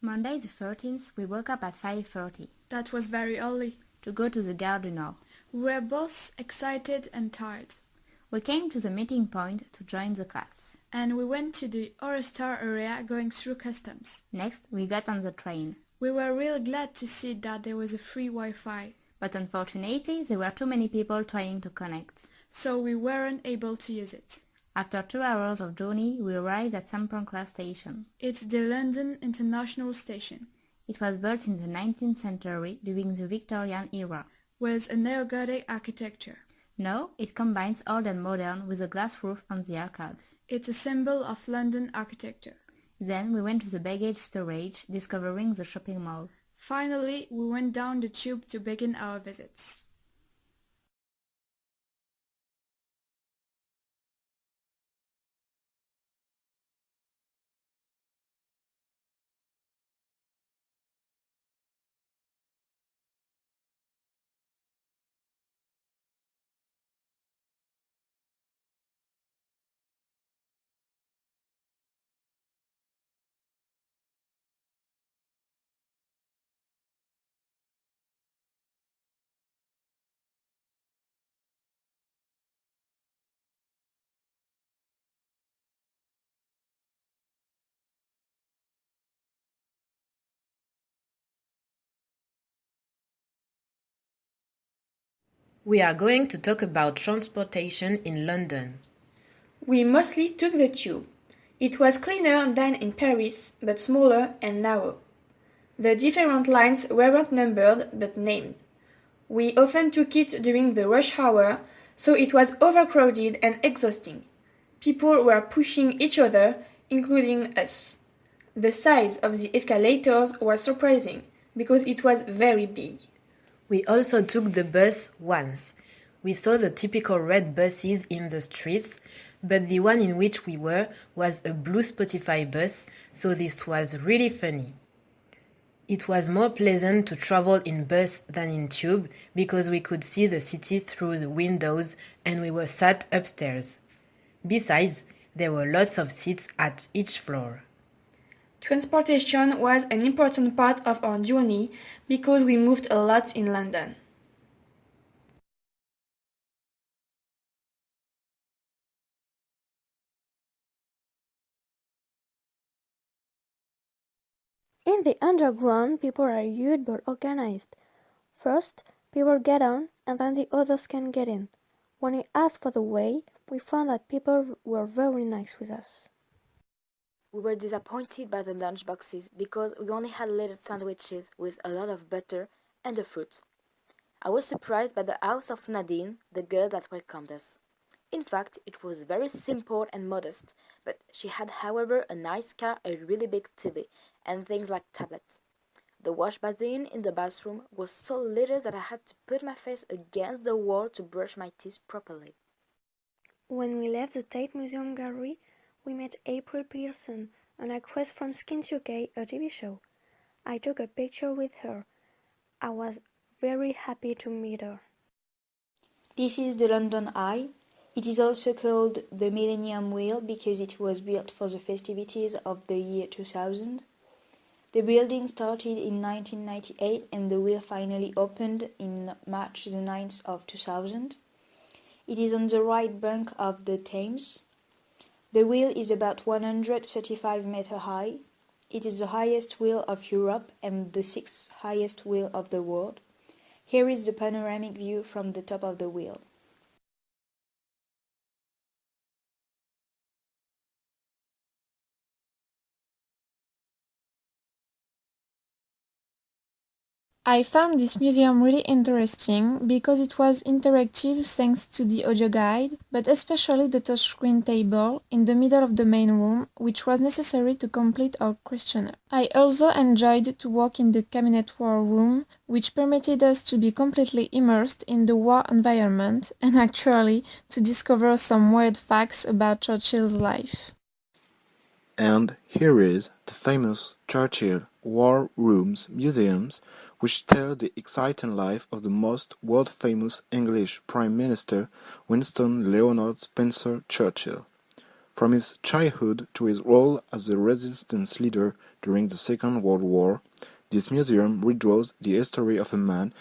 Monday the 13th, we woke up at 5:30 That was very early. to go to the Gare du Nord. We were both excited and tired. We came to the meeting point to join the class. And we went to the Eurostar area going through customs. Next, we got on the train. We were really glad to see that there was a free Wi-Fi. But unfortunately, there were too many people trying to connect. So we weren't able to use it. After 2 hours of journey, we arrived at St. Pancras station. It's the London International Station. It was built in the 19th century during the Victorian era. With a neo-Gothic architecture. Now, it combines old and modern with a glass roof on the arcades. It's a symbol of London architecture. Then we went to the baggage storage, discovering the shopping mall. Finally, we went down the tube to begin our visits. We are going to talk about transportation in London. We mostly took the tube. It was cleaner than in Paris, but smaller and narrow. The different lines weren't numbered, but named. We often took it during the rush hour, so it was overcrowded and exhausting. People were pushing each other, including us. The size of the escalators was surprising, because it was very big. We also took the bus once. We saw the typical red buses in the streets, but the one in which we were was a blue Spotify bus, so this was really funny. It was more pleasant to travel in bus than in tube because we could see the city through the windows and we were sat upstairs. Besides, there were lots of seats at each floor. Transportation was an important part of our journey because we moved a lot in London. In the underground, people are huge but organized. First, people get on, and then the others can get in. When we asked for the way, we found that people were very nice with us. We were disappointed by the lunch boxes because we only had little sandwiches with a lot of butter and a fruit. I was surprised by the house of Nadine, the girl that welcomed us. In fact, it was very simple and modest, but she had, however, a nice car, a really big TV, and things like tablets. The wash basin in the bathroom was so little that I had to put my face against the wall to brush my teeth properly. When we left the Tate Museum Gallery, we met April Pearson, an actress from Skins UK, a TV show. I took a picture with her. I was very happy to meet her. This is the London Eye. It is also called the Millennium Wheel because it was built for the festivities of the year 2000. The building started in 1998 and the wheel finally opened in March the 9th of 2000. It is on the right bank of the Thames. The wheel is about 135 meters high. It is the highest wheel of Europe and the 6th highest wheel of the world. Here is the panoramic view from the top of the wheel. I found this museum really interesting because it was interactive thanks to the audio guide, but especially the touchscreen table in the middle of the main room, which was necessary to complete our questionnaire. I also enjoyed to walk in the cabinet war room, which permitted us to be completely immersed in the war environment and actually to discover some weird facts about Churchill's life. And here is the famous Churchill War Rooms Museums, which tell the exciting life of the most world-famous English Prime Minister Winston Leonard Spencer Churchill, from his childhood to his role as a resistance leader during the Second World War, this museum redraws the history of a man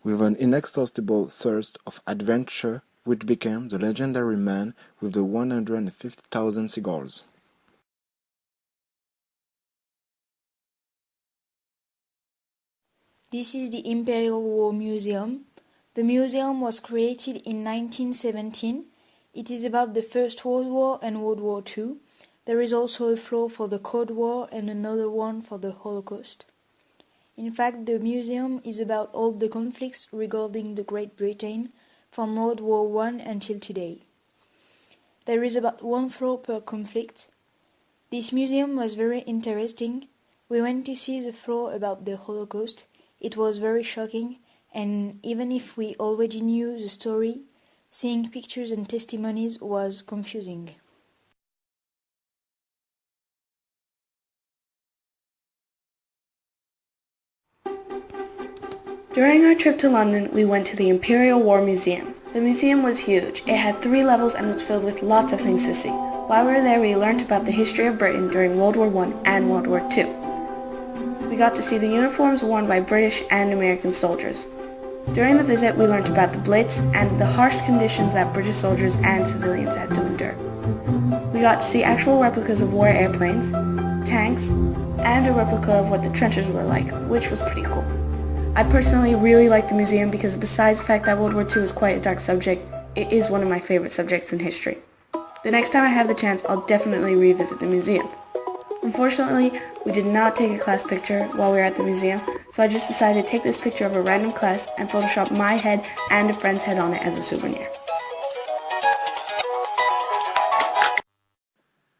with an inexhaustible thirst of adventure which became the legendary man with the 150,000 cigars. This is the Imperial War Museum. The museum was created in 1917. It is about the First World War and World War II. There is also a floor for the Cold War and another one for the Holocaust. In fact, the museum is about all the conflicts regarding the Great Britain from World War I until today. There is about one floor per conflict. This museum was very interesting. We went to see the floor about the Holocaust. It was very shocking, and even if we already knew the story, seeing pictures and testimonies was confusing. During our trip to London, we went to the Imperial War Museum. The museum was huge. It had 3 levels and was filled with lots of things to see. While we were there, we learned about the history of Britain during World War I and World War II. We got to see the uniforms worn by British and American soldiers. During the visit, we learned about the Blitz and the harsh conditions that British soldiers and civilians had to endure. We got to see actual replicas of war airplanes, tanks, and a replica of what the trenches were like, which was pretty cool. I personally really like the museum because besides the fact that World War II is quite a dark subject, it is one of my favorite subjects in history. The next time I have the chance, I'll definitely revisit the museum. Unfortunately, we did not take a class picture while we were at the museum, so I just decided to take this picture of a random class and Photoshop my head and a friend's head on it as a souvenir.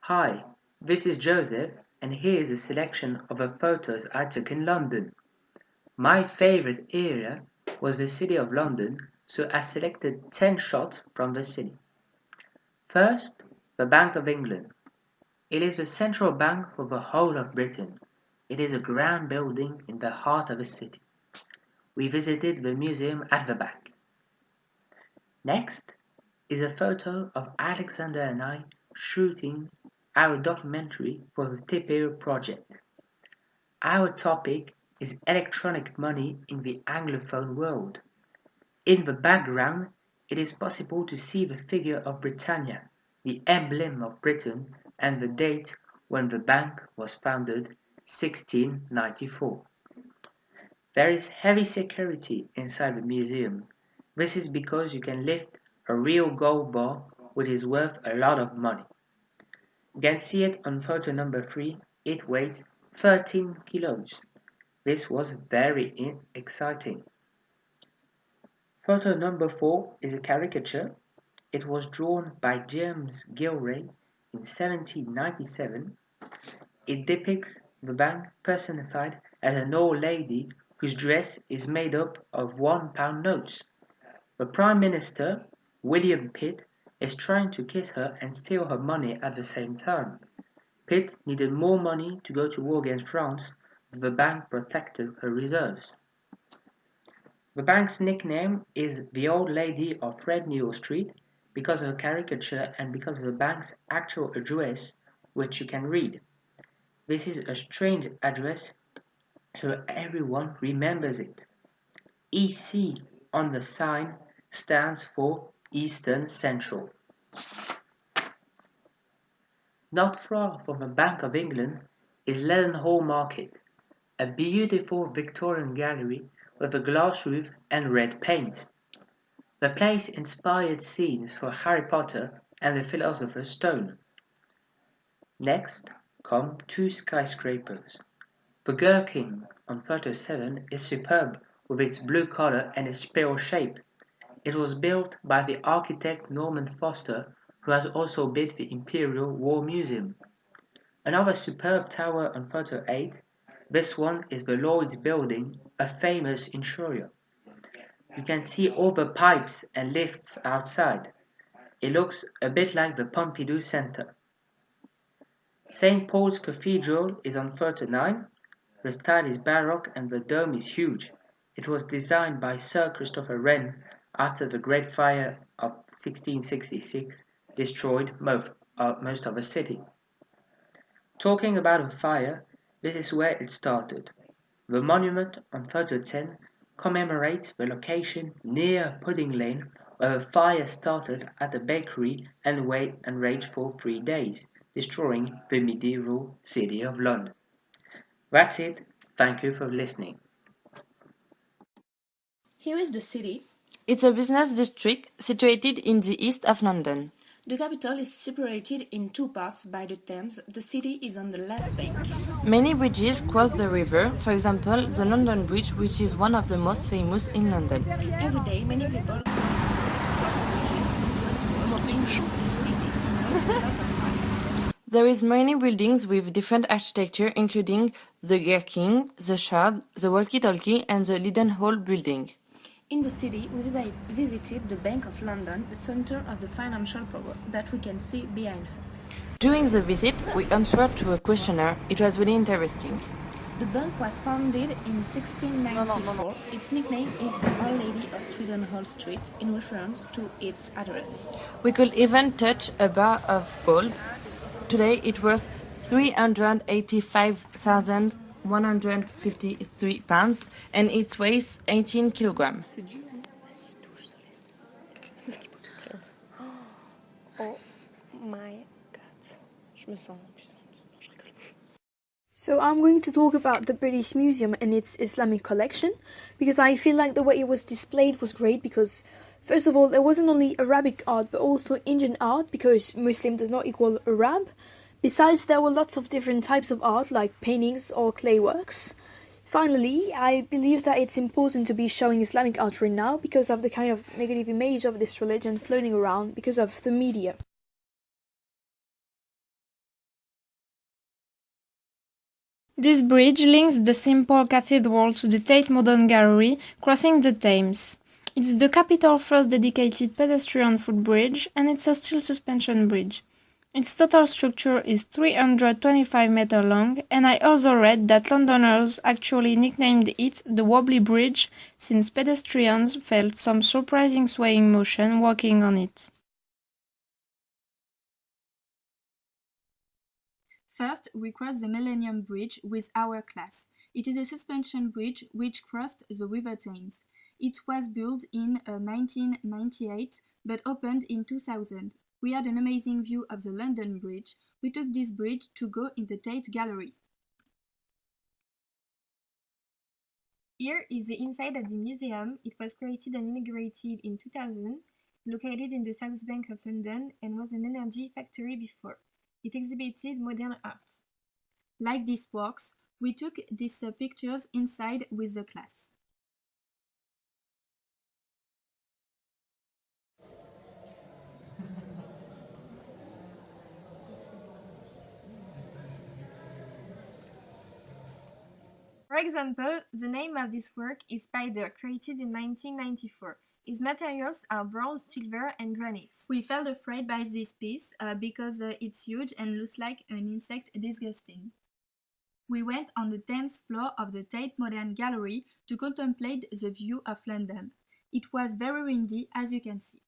Hi, this is Joseph, and here is a selection of the photos I took in London. My favorite area was the city of London, so I selected 10 shots from the city. First, the Bank of England. It is the central bank for the whole of Britain. It is a grand building in the heart of the city. We visited the museum at the back. Next is a photo of Alexander and I shooting our documentary for the TPO project. Our topic is electronic money in the Anglophone world. In the background, it is possible to see the figure of Britannia, the emblem of Britain, and the date when the bank was founded, 1694. There is heavy security inside the museum. This is because you can lift a real gold bar which is worth a lot of money. You can see it on photo number 3. It weighs 13 kilos. This was very exciting. Photo number 4 is a caricature. It was drawn by James Gilray in 1797. It depicts the bank personified as an old lady whose dress is made up of £1 notes. The Prime Minister, William Pitt, is trying to kiss her and steal her money at the same time. Pitt needed more money to go to war against France, but the bank protected her reserves. The bank's nickname is the Old Lady of Threadneedle Street because of a caricature and because of the bank's actual address, which you can read. This is a strange address, so everyone remembers it. EC on the sign stands for Eastern Central. Not far from the Bank of England is Leadenhall Market, a beautiful Victorian gallery with a glass roof and red paint. The place inspired scenes for Harry Potter and the Philosopher's Stone. Next come 2 skyscrapers. The Gherkin on photo 7 is superb with its blue color and its spiral shape. It was built by the architect Norman Foster, who has also built the Imperial War Museum. Another superb tower on photo 8. This one is the Lloyd's Building, a famous insurer. You can see all the pipes and lifts outside. It looks a bit like the Pompidou Center. St. Paul's Cathedral is on photo 9. The style is Baroque and the dome is huge. It was designed by Sir Christopher Wren after the Great Fire of 1666 destroyed most of the city. Talking about a fire, This is where it started. The monument on photo 10 commemorates the location near Pudding Lane where the fire started at the bakery and raged for 3 days, destroying the medieval city of London. That's it. Thank you for listening. Here is the city. It's a business district situated in the east of London. The capital is separated in two parts by the Thames. The city is on the left bank. Many bridges cross the river, for example, the London Bridge, which is one of the most famous in London. Every day, many people cross the bridges to go to work. The city is surrounded by a lot of fire. There is many buildings with different architecture, including the Gherkin, the Shard, the Walkie-Talkie, and the Leadenhall building. In the city, we visited the Bank of London, the center of the financial power that we can see behind us. During the visit, we answered to a questionnaire. It was really interesting. The bank was founded in 1694. Its nickname is the Old Lady of Swedenhall Street in reference to its address. We could even touch a bar of gold. Today it was 385,153 pounds and it weighs 18 kilograms. Oh my god. Je me sens puissante. Je rigole. So I'm going to talk about the British Museum and its Islamic collection because I feel like the way it was displayed was great because first of all there wasn't only Arabic art but also Indian art because Muslim does not equal Arab. Besides, there were lots of different types of art like paintings or clay works. Finally, I believe that it's important to be showing Islamic art right now because of the kind of negative image of this religion floating around because of the media. This bridge links the St. Paul Cathedral to the Tate Modern Gallery, crossing the Thames. It's the capital's first dedicated pedestrian footbridge, and it's a steel suspension bridge. Its total structure is 325 meters long, and I also read that Londoners actually nicknamed it the Wobbly Bridge, since pedestrians felt some surprising swaying motion walking on it. First, we crossed the Millennium Bridge with our class. It is a suspension bridge which crossed the River Thames. It was built in 1998 but opened in 2000. We had an amazing view of the London Bridge. We took this bridge to go in the Tate Gallery. Here is the inside of the museum. It was created and inaugurated in 2000, located in the South Bank of London and was an energy factory before. It exhibited modern art. Like these works, we took these pictures inside with the class. For example, the name of this work is Spider, created in 1994. Its materials are bronze, silver, and granite. We felt afraid by this piece because it's huge and looks like an insect, disgusting. We went on the 10th floor of the Tate Modern Gallery to contemplate the view of London. It was very windy, as you can see.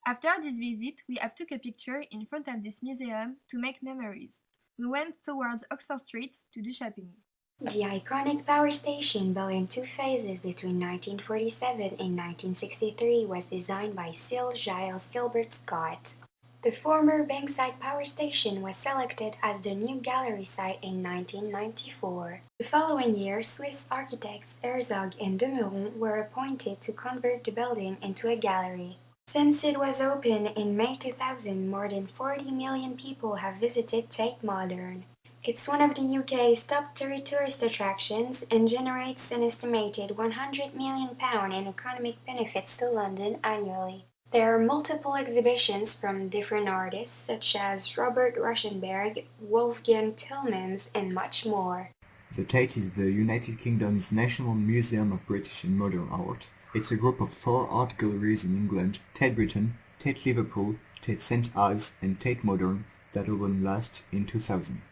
After this visit, we have took a picture in front of this museum to make memories. We went towards Oxford Street to do shopping. The iconic power station, built in two phases between 1947 and 1963, was designed by Sir Giles Gilbert Scott. The former Bankside Power Station was selected as the new gallery site in 1994. The following year, Swiss architects Herzog and de Meuron were appointed to convert the building into a gallery. Since it was opened in May 2000, more than 40 million people have visited Tate Modern. It's one of the UK's top 3 tourist attractions and generates an estimated £100 million in economic benefits to London annually. There are multiple exhibitions from different artists such as Robert Rauschenberg, Wolfgang Tillmans, and much more. The Tate is the United Kingdom's National Museum of British and Modern Art. It's a group of 4 art galleries in England: Tate Britain, Tate Liverpool, Tate St Ives, and Tate Modern, that opened last in 2000.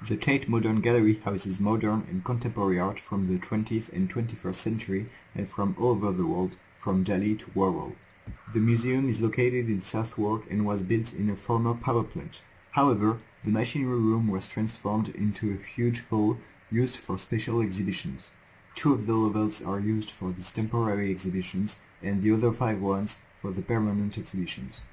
The Tate Modern Gallery houses modern and contemporary art from the 20th and 21st century and from all over the world, from Dali to Warhol. The museum is located in Southwark and was built in a former power plant. However, the machinery room was transformed into a huge hall used for special exhibitions. 2 of the levels are used for these temporary exhibitions and the other 5 ones for the permanent exhibitions.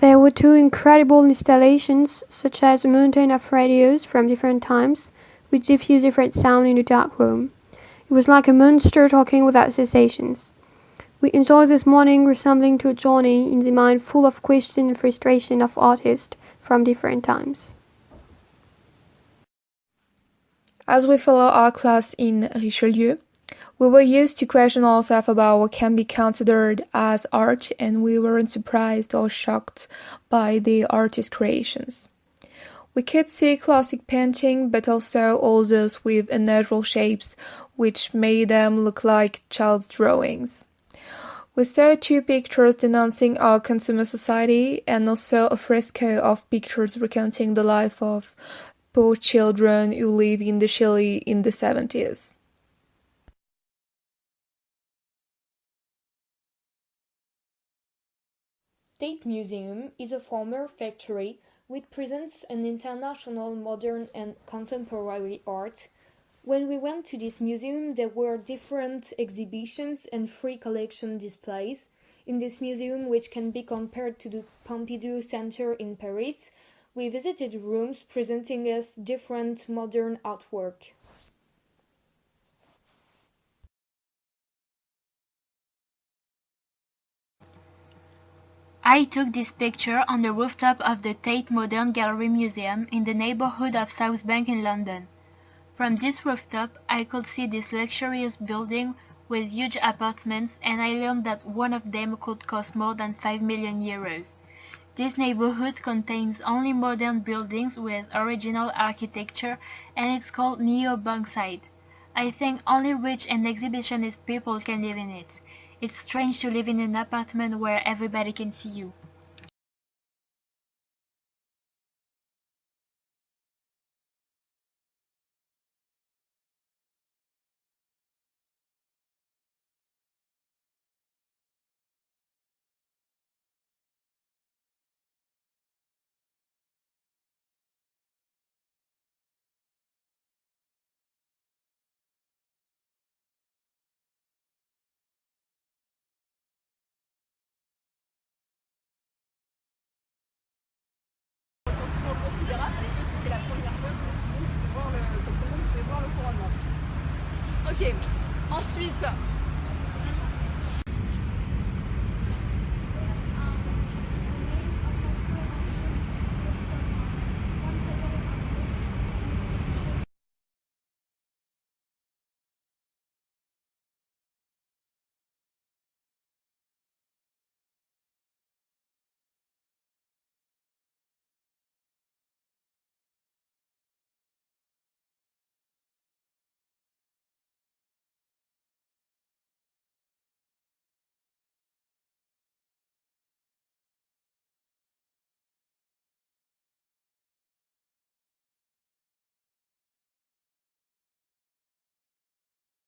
There were 2 incredible installations, such as a mountain of radios from different times, which diffuse different sound in a dark room. It was like a monster talking without cessations. We enjoyed this morning resembling to a journey in the mind full of question and frustration of artists from different times. As we follow our class in Richelieu, we were used to question ourselves about what can be considered as art, and we weren't surprised or shocked by the artist's creations. We could see classic painting, but also all those with unnatural shapes, which made them look like child's drawings. We saw 2 pictures denouncing our consumer society, and also a fresco of pictures recounting the life of poor children who live in the Chile in the 70s. Tate Museum is a former factory which presents an international modern and contemporary art. When we went to this museum, there were different exhibitions and free collection displays. In this museum, which can be compared to the Pompidou Center in Paris, we visited rooms presenting us different modern artwork. I took this picture on the rooftop of the Tate Modern Gallery Museum in the neighborhood of South Bank in London. From this rooftop, I could see this luxurious building with huge apartments, and I learned that one of them could cost more than 5 million euros. This neighborhood contains only modern buildings with original architecture, and it's called Neo-Bankside. I think only rich and exhibitionist people can live in it. It's strange to live in an apartment where everybody can see you.